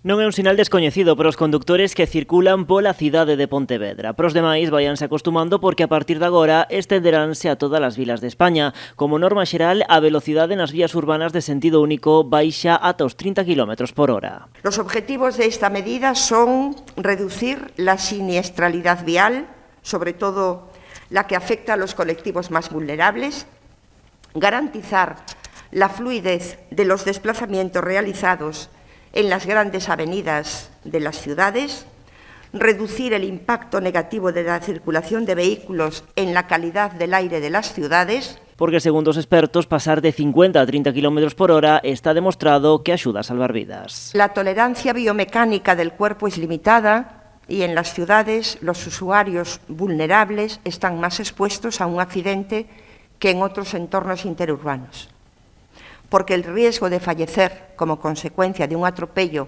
Non é un sinal descoñecido para os condutores que circulan pola cidade de Pontevedra. Para os demais, váyanse acostumando porque a partir de agora estenderánse a todas as vilas de España. Como norma xeral, a velocidade nas vías urbanas de sentido único baixa ata os 30 km por hora. Los objetivos de esta medida son reducir la siniestralidad vial, sobre todo la que afecta a los colectivos más vulnerables, garantizar la fluidez de los desplazamientos realizados en las grandes avenidas de las ciudades, reducir el impacto negativo de la circulación de vehículos en la calidad del aire de las ciudades. Porque, según os expertos, pasar de 50 a 30 km por hora está demostrado que axuda a salvar vidas. La tolerancia biomecánica del cuerpo es limitada y en las ciudades los usuarios vulnerables están más expuestos a un accidente que en otros entornos interurbanos, porque el riesgo de fallecer como consecuencia de un atropello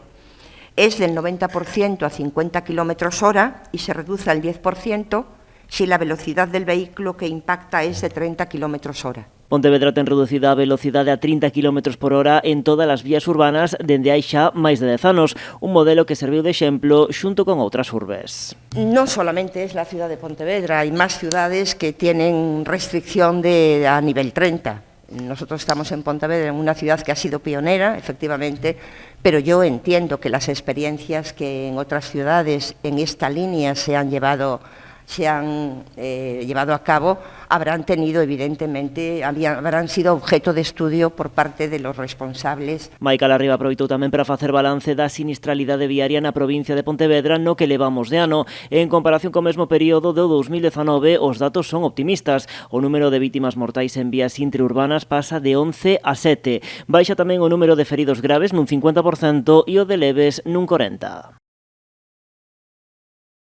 es del 90% a 50 km/h y se reduce al 10% si la velocidad del vehículo que impacta es de 30 km/h. Pontevedra ten reducida a velocidade a 30 km por hora en todas as vías urbanas dende hai xa máis de 10 anos, un modelo que serviu de exemplo xunto con outras urbes. No solamente es la ciudad de Pontevedra, hay más ciudades que tienen restricción a nivel 30. Nosotros estamos en Pontevedra, en una ciudad que ha sido pionera, efectivamente, pero yo entiendo que las experiencias que en otras ciudades en esta línea se han llevado a cabo habrán tenido, evidentemente, habrán sido objeto de estudio por parte de los responsables. Maica Larriba aproveitou tamén para facer balance da sinistralidade viaria na provincia de Pontevedra no que levamos de ano. En comparación co mesmo período do 2019, os datos son optimistas. O número de vítimas mortais en vías interurbanas pasa de 11 a 7. Baixa tamén o número de feridos graves nun 50% e o de leves nun 40%.